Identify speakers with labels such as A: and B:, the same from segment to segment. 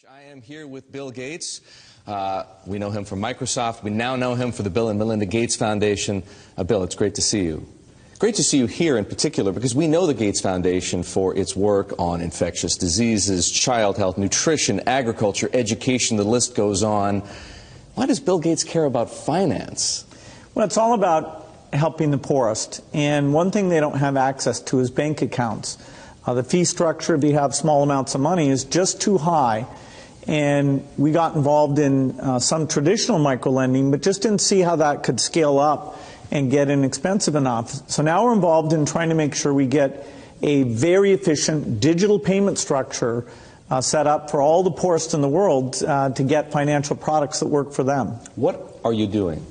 A: I am here with Bill Gates. We know him from Microsoft. We now know him for the Bill and Melinda Gates Foundation. Bill, it's great to see you. Great to see you here in particular because we know the Gates Foundation for its work on infectious diseases, child health, nutrition, agriculture, education, the list goes on. Why does Bill Gates care about finance?
B: Well, it's all about helping the poorest. And one thing they don't have access to is bank accounts. The fee structure, if you have small amounts of money, is just too high. And we got involved in some traditional microlending, but just didn't see how that could scale up and get inexpensive enough. So now we're involved in trying to make sure we get a very efficient digital payment structure set up for all the poorest in the world to get financial products that work for them.
A: What are you doing?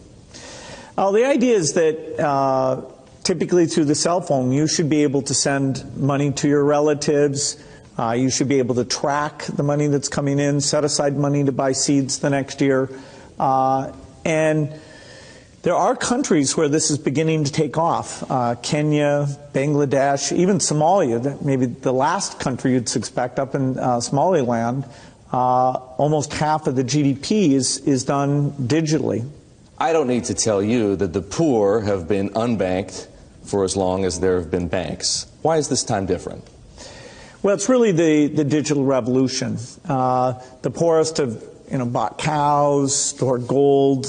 B: The idea is that typically through the cell phone, you should be able to send money to your relatives. You should be able to track the money that's coming in, set aside money to buy seeds the next year. And there are countries where this is beginning to take off. Kenya, Bangladesh, even Somalia, maybe the last country you'd suspect up in Somaliland. Almost half of the GDP is done digitally.
A: I don't need to tell you that the poor have been unbanked for as long as there have been banks. Why is this time different?
B: Well, it's really the digital revolution. The poorest have bought cows, stored gold,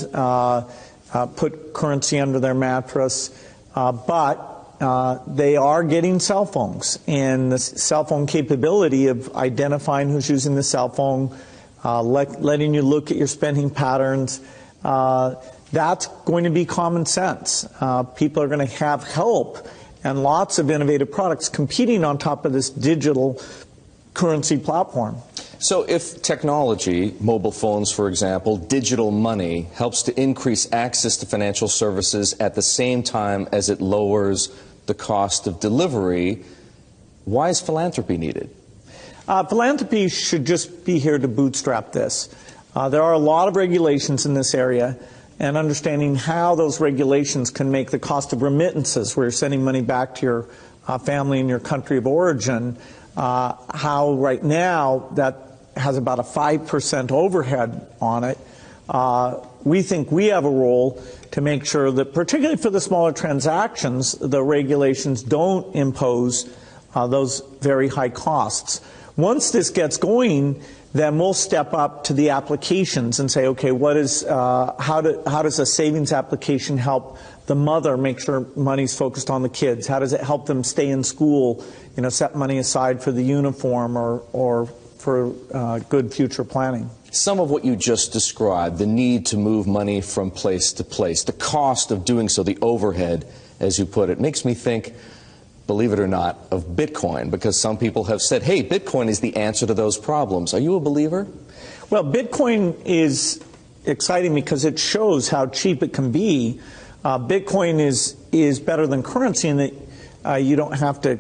B: put currency under their mattress, but they are getting cell phones. And the cell phone capability of identifying who's using the cell phone, letting you look at your spending patterns, that's going to be common sense. People are going to have help and lots of innovative products competing on top of this digital currency platform.
A: So if technology, mobile phones for example, digital money, helps to increase access to financial services at the same time as it lowers the cost of delivery, why is philanthropy needed?
B: Philanthropy should just be here to bootstrap this. There are a lot of regulations in this area, and understanding how those regulations can make the cost of remittances, where you're sending money back to your family in your country of origin, how right now that has about a 5% overhead on it. We think we have a role to make sure that, particularly for the smaller transactions, the regulations don't impose those very high costs. Once this gets going, then we'll step up to the applications and say, okay, how does a savings application help the mother make sure money's focused on the kids? How does it help them stay in school, set money aside for the uniform or for good future planning?
A: Some of what you just described, the need to move money from place to place, the cost of doing so, the overhead, as you put it, makes me think, believe it or not, of Bitcoin, because some people have said, hey, Bitcoin is the answer to those problems. Are you a believer?
B: Well, Bitcoin is exciting because it shows how cheap it can be. Bitcoin is better than currency in that you don't have to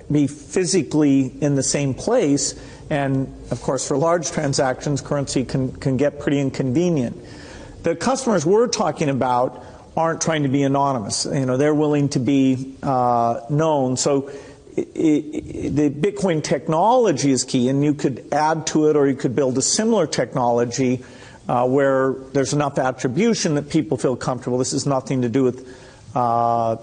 B: be physically in the same place. And, of course, for large transactions, currency can get pretty inconvenient. The customers we're talking about aren't trying to be anonymous. They're willing to be known. So the Bitcoin technology is key, and you could add to it or you could build a similar technology where there's enough attribution that people feel comfortable. This has nothing to do with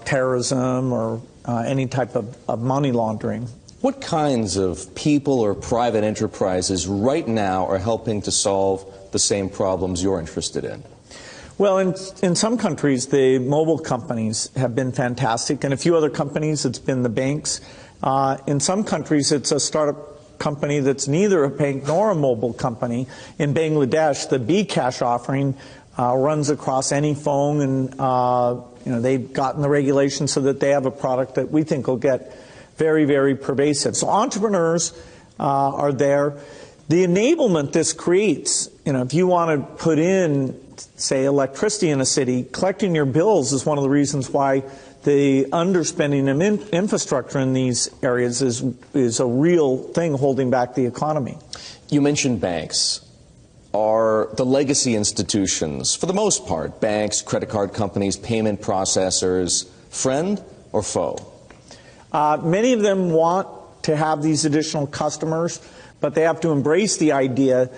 B: terrorism or any type of money laundering.
A: What kinds of people or private enterprises right now are helping to solve the same problems you're interested in?
B: Well, in some countries, the mobile companies have been fantastic. In a few other companies, it's been the banks. In some countries, it's a startup company that's neither a bank nor a mobile company. In Bangladesh, the bKash offering runs across any phone, and they've gotten the regulations so that they have a product that we think will get very, very pervasive. So entrepreneurs are there. The enablement this creates, if you want to put in, say, electricity in a city, collecting your bills is one of the reasons why the underspending of infrastructure in these areas is a real thing holding back the economy.
A: You mentioned banks. Are the legacy institutions, for the most part, banks, credit card companies, payment processors, friend or foe?
B: Many of them want to have these additional customers, but they have to embrace the idea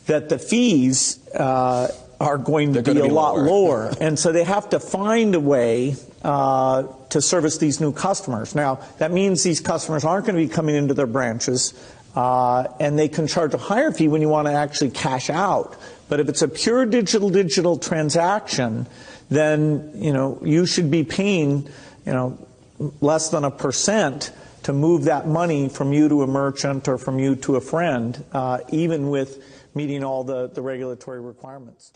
B: that the fees are going to be a lot lower. And so they have to find a way to service these new customers. Now, that means these customers aren't going to be coming into their branches, and they can charge a higher fee when you want to actually cash out. But if it's a pure digital transaction, then, you should be paying, less than 1% to move that money from you to a merchant or from you to a friend, even with meeting all the regulatory requirements.